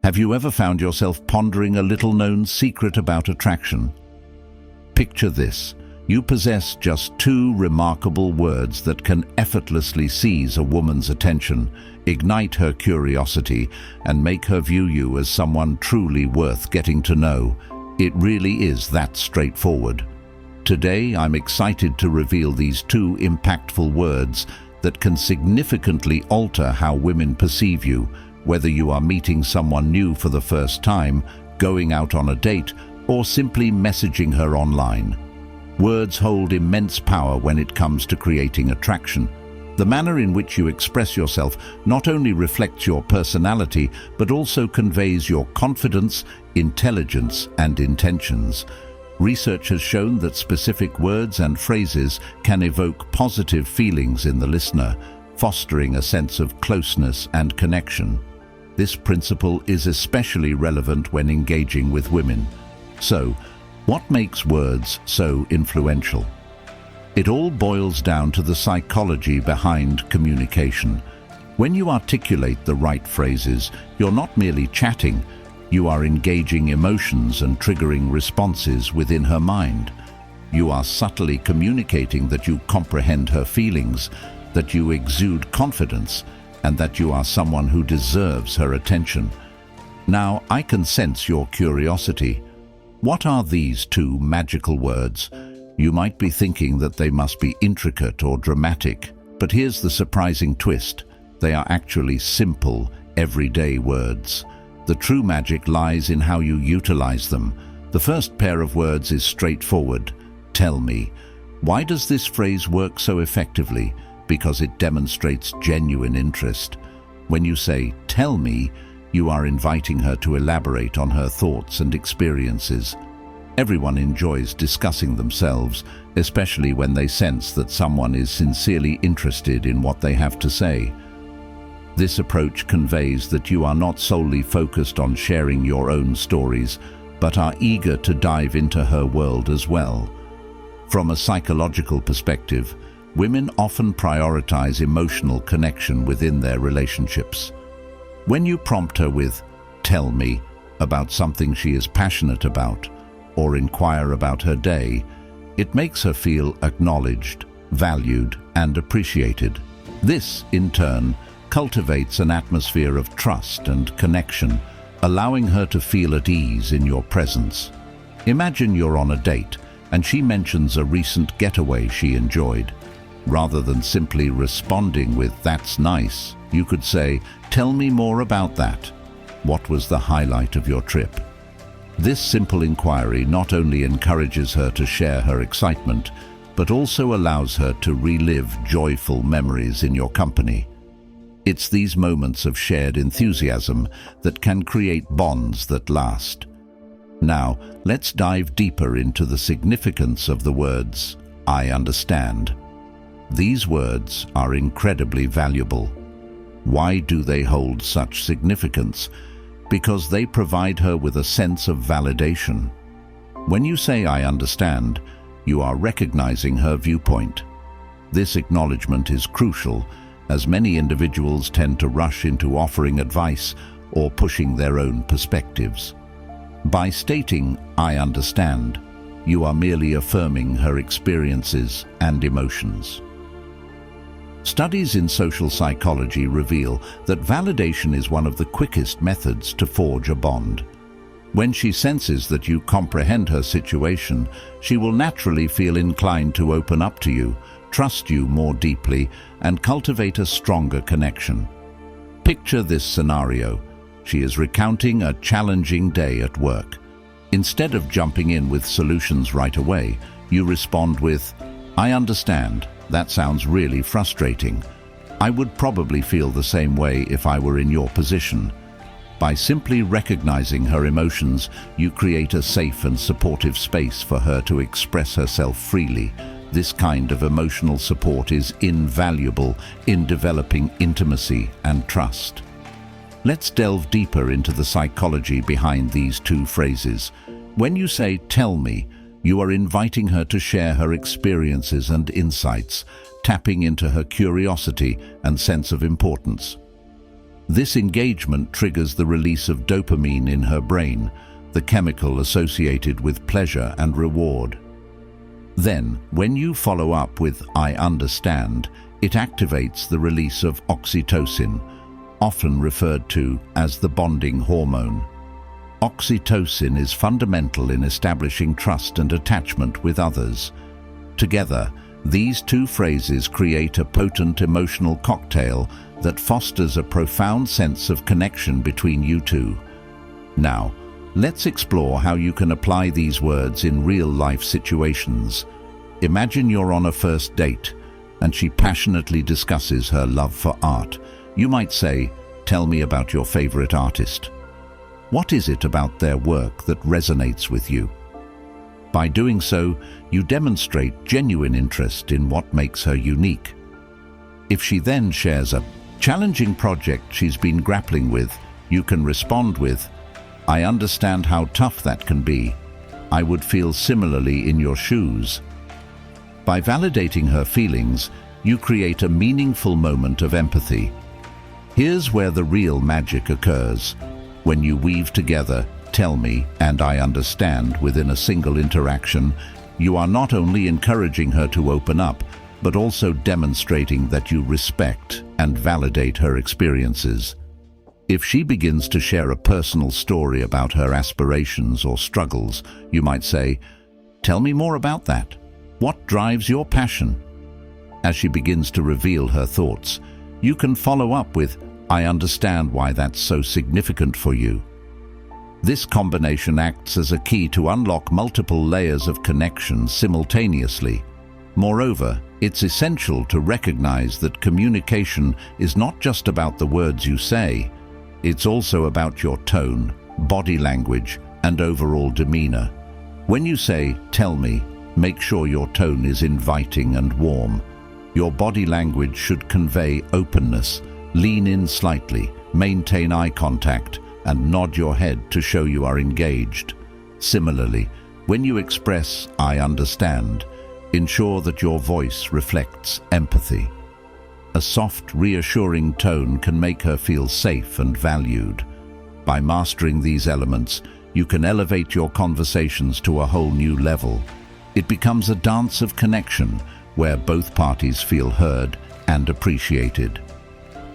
Have you ever found yourself pondering a little-known secret about attraction? Picture this. You possess just two remarkable words that can effortlessly seize a woman's attention, ignite her curiosity, and make her view you as someone truly worth getting to know. It really is that straightforward. Today, I'm excited to reveal these two impactful words that can significantly alter how women perceive you, whether you are meeting someone new for the first time, going out on a date, or simply messaging her online. Words hold immense power when it comes to creating attraction. The manner in which you express yourself not only reflects your personality, but also conveys your confidence, intelligence, and intentions. Research has shown that specific words and phrases can evoke positive feelings in the listener, fostering a sense of closeness and connection. This principle is especially relevant when engaging with women. So, what makes words so influential? It all boils down to the psychology behind communication. When you articulate the right phrases, you're not merely chatting, you are engaging emotions and triggering responses within her mind. You are subtly communicating that you comprehend her feelings, that you exude confidence, and that you are someone who deserves her attention. Now, I can sense your curiosity. What are these two magical words? You might be thinking that they must be intricate or dramatic, but here's the surprising twist. They are actually simple, everyday words. The true magic lies in how you utilize them. The first pair of words is straightforward. Tell me. Why does this phrase work so effectively? Because it demonstrates genuine interest. When you say, "Tell me," you are inviting her to elaborate on her thoughts and experiences. Everyone enjoys discussing themselves, especially when they sense that someone is sincerely interested in what they have to say. This approach conveys that you are not solely focused on sharing your own stories, but are eager to dive into her world as well. From a psychological perspective, women often prioritize emotional connection within their relationships. When you prompt her with, "Tell me," about something she is passionate about, or inquire about her day, it makes her feel acknowledged, valued, and appreciated. This, in turn, cultivates an atmosphere of trust and connection, allowing her to feel at ease in your presence. Imagine you're on a date, and she mentions a recent getaway she enjoyed. Rather than simply responding with, "That's nice," you could say, "Tell me more about that. What was the highlight of your trip?" This simple inquiry not only encourages her to share her excitement, but also allows her to relive joyful memories in your company. It's these moments of shared enthusiasm that can create bonds that last. Now, let's dive deeper into the significance of the words, "I understand." These words are incredibly valuable. Why do they hold such significance? Because they provide her with a sense of validation. When you say, "I understand," you are recognizing her viewpoint. This acknowledgement is crucial, as many individuals tend to rush into offering advice or pushing their own perspectives. By stating, "I understand," you are merely affirming her experiences and emotions. Studies in social psychology reveal that validation is one of the quickest methods to forge a bond. When she senses that you comprehend her situation, she will naturally feel inclined to open up to you, trust you more deeply, and cultivate a stronger connection. Picture this scenario. She is recounting a challenging day at work. Instead of jumping in with solutions right away, you respond with, "I understand. That sounds really frustrating. I would probably feel the same way if I were in your position." By simply recognizing her emotions, you create a safe and supportive space for her to express herself freely. This kind of emotional support is invaluable in developing intimacy and trust. Let's delve deeper into the psychology behind these two phrases. When you say, "Tell me," you are inviting her to share her experiences and insights, tapping into her curiosity and sense of importance. This engagement triggers the release of dopamine in her brain, the chemical associated with pleasure and reward. Then, when you follow up with "I understand," it activates the release of oxytocin, often referred to as the bonding hormone. Oxytocin is fundamental in establishing trust and attachment with others. Together, these two phrases create a potent emotional cocktail that fosters a profound sense of connection between you two. Now, let's explore how you can apply these words in real-life situations. Imagine you're on a first date, and she passionately discusses her love for art. You might say, "Tell me about your favorite artist." What is it about their work that resonates with you? By doing so, you demonstrate genuine interest in what makes her unique. If she then shares a challenging project she's been grappling with, you can respond with, "I understand how tough that can be. I would feel similarly in your shoes." By validating her feelings, you create a meaningful moment of empathy. Here's where the real magic occurs. When you weave together "tell me" and "I understand" within a single interaction, you are not only encouraging her to open up, but also demonstrating that you respect and validate her experiences. If she begins to share a personal story about her aspirations or struggles, you might say, "Tell me more about that. What drives your passion?" As she begins to reveal her thoughts, you can follow up with, "I understand why that's so significant for you." This combination acts as a key to unlock multiple layers of connection simultaneously. Moreover, it's essential to recognize that communication is not just about the words you say. It's also about your tone, body language, and overall demeanor. When you say, "Tell me," make sure your tone is inviting and warm. Your body language should convey openness. Lean in slightly, maintain eye contact, and nod your head to show you are engaged. Similarly, when you express "I understand," ensure that your voice reflects empathy. A soft, reassuring tone can make her feel safe and valued. By mastering these elements, you can elevate your conversations to a whole new level. It becomes a dance of connection where both parties feel heard and appreciated.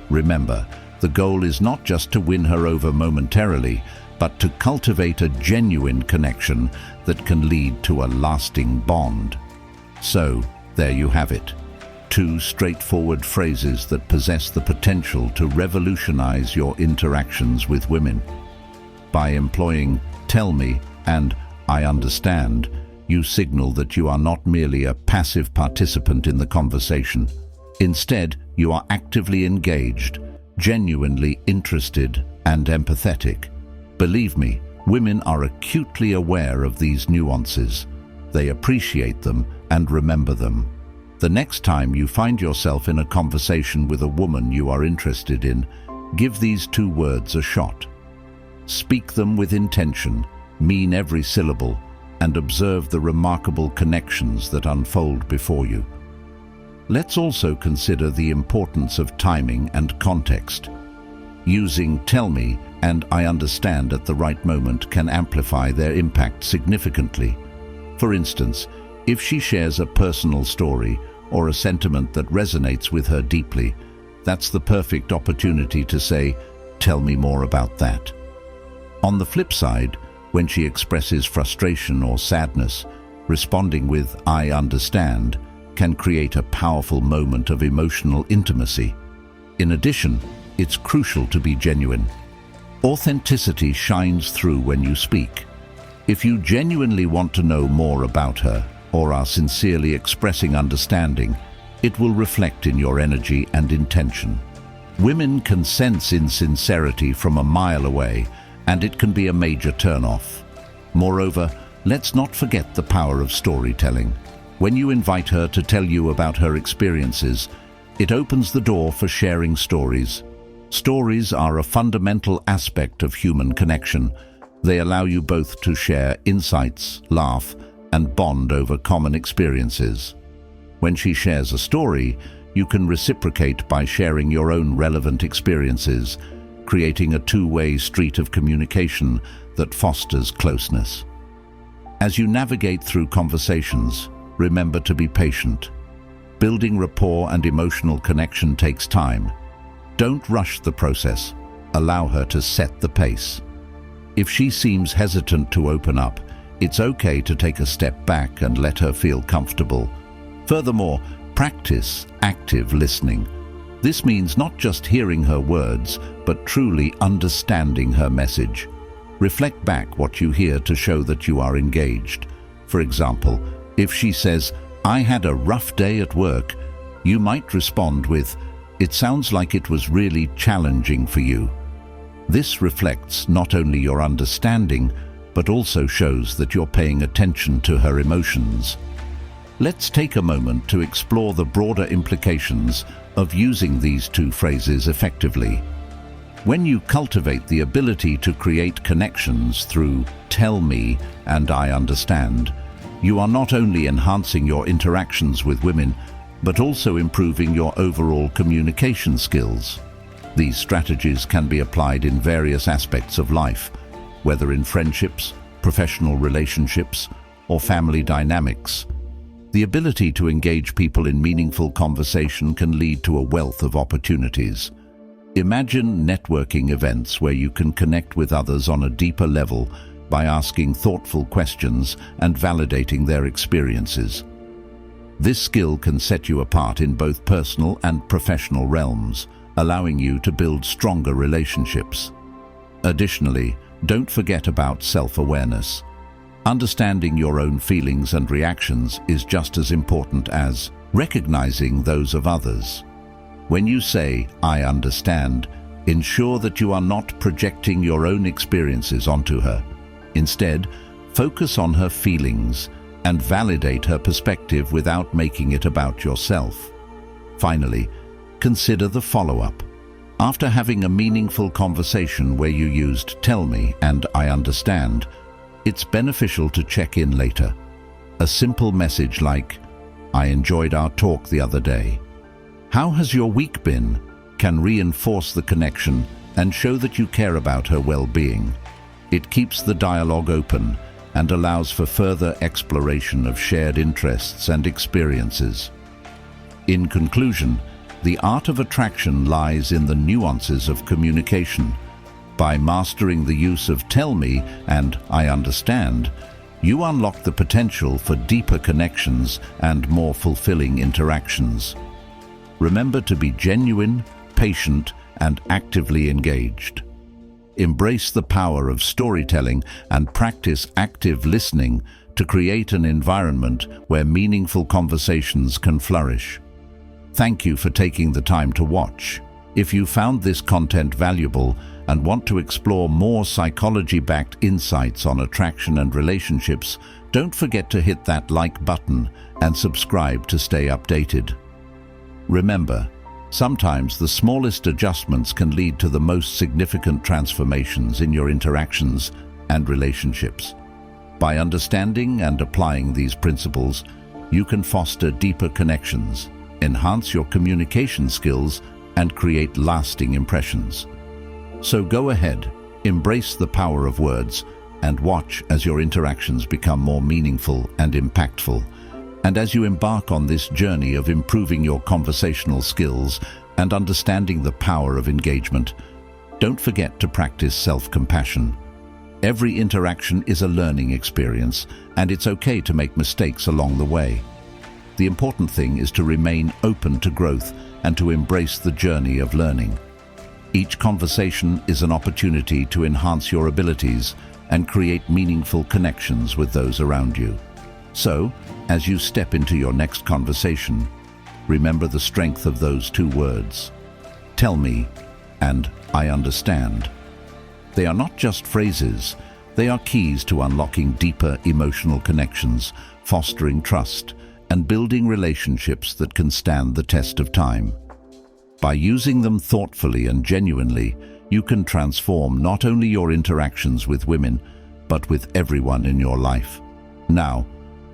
Remember, the goal is not just to win her over momentarily, but to cultivate a genuine connection that can lead to a lasting bond. So, there you have it. Two straightforward phrases that possess the potential to revolutionize your interactions with women. By employing "tell me" and "I understand," you signal that you are not merely a passive participant in the conversation. Instead, you are actively engaged, genuinely interested, and empathetic. Believe me, women are acutely aware of these nuances. They appreciate them and remember them. The next time you find yourself in a conversation with a woman you are interested in, give these two words a shot. Speak them with intention, mean every syllable, and observe the remarkable connections that unfold before you. Let's also consider the importance of timing and context. Using "tell me" and "I understand" at the right moment can amplify their impact significantly. For instance, if she shares a personal story or a sentiment that resonates with her deeply, that's the perfect opportunity to say, "Tell me more about that." On the flip side, when she expresses frustration or sadness, responding with "I understand" can create a powerful moment of emotional intimacy. In addition, it's crucial to be genuine. Authenticity shines through when you speak. If you genuinely want to know more about her or are sincerely expressing understanding, it will reflect in your energy and intention. Women can sense insincerity from a mile away, and it can be a major turn-off. Moreover, let's not forget the power of storytelling. When you invite her to tell you about her experiences, it opens the door for sharing stories. Stories are a fundamental aspect of human connection. They allow you both to share insights, laugh, and bond over common experiences. When she shares a story, you can reciprocate by sharing your own relevant experiences, creating a two-way street of communication that fosters closeness. As you navigate through conversations, remember to be patient. Building rapport and emotional connection takes time. Don't rush the process. Allow her to set the pace. If she seems hesitant to open up, it's okay to take a step back and let her feel comfortable. Furthermore, practice active listening. This means not just hearing her words, but truly understanding her message. Reflect back what you hear to show that you are engaged. For example, if she says, "I had a rough day at work," you might respond with, "It sounds like it was really challenging for you." This reflects not only your understanding, but also shows that you're paying attention to her emotions. Let's take a moment to explore the broader implications of using these two phrases effectively. When you cultivate the ability to create connections through "tell me" and "I understand," you are not only enhancing your interactions with women, but also improving your overall communication skills. These strategies can be applied in various aspects of life, whether in friendships, professional relationships, or family dynamics. The ability to engage people in meaningful conversation can lead to a wealth of opportunities. Imagine networking events where you can connect with others on a deeper level by asking thoughtful questions and validating their experiences. This skill can set you apart in both personal and professional realms, allowing you to build stronger relationships. Additionally, don't forget about self-awareness. Understanding your own feelings and reactions is just as important as recognizing those of others. When you say, "I understand," ensure that you are not projecting your own experiences onto her. Instead, focus on her feelings and validate her perspective without making it about yourself. Finally, consider the follow-up. After having a meaningful conversation where you used "tell me" and "I understand," it's beneficial to check in later. A simple message like, "I enjoyed our talk the other day. How has your week been?" can reinforce the connection and show that you care about her well-being. It keeps the dialogue open and allows for further exploration of shared interests and experiences. In conclusion, the art of attraction lies in the nuances of communication. By mastering the use of "tell me" and "I understand," you unlock the potential for deeper connections and more fulfilling interactions. Remember to be genuine, patient, and actively engaged. Embrace the power of storytelling and practice active listening to create an environment where meaningful conversations can flourish. Thank you for taking the time to watch. If you found this content valuable and want to explore more psychology-backed insights on attraction and relationships, don't forget to hit that like button and subscribe to stay updated. Remember, sometimes the smallest adjustments can lead to the most significant transformations in your interactions and relationships. By understanding and applying these principles, you can foster deeper connections, enhance your communication skills, and create lasting impressions. So go ahead, embrace the power of words, and watch as your interactions become more meaningful and impactful. And as you embark on this journey of improving your conversational skills and understanding the power of engagement, don't forget to practice self-compassion. Every interaction is a learning experience, and it's okay to make mistakes along the way. The important thing is to remain open to growth and to embrace the journey of learning. Each conversation is an opportunity to enhance your abilities and create meaningful connections with those around you. So, as you step into your next conversation, remember the strength of those two words, "Tell me" and "I understand." They are not just phrases, they are keys to unlocking deeper emotional connections, fostering trust, and building relationships that can stand the test of time. By using them thoughtfully and genuinely, you can transform not only your interactions with women, but with everyone in your life. Now,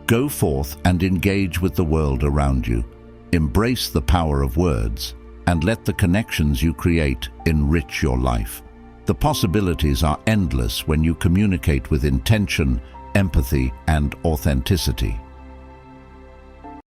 go forth and engage with the world around you. Embrace the power of words and let the connections you create enrich your life. The possibilities are endless when you communicate with intention, empathy, and authenticity.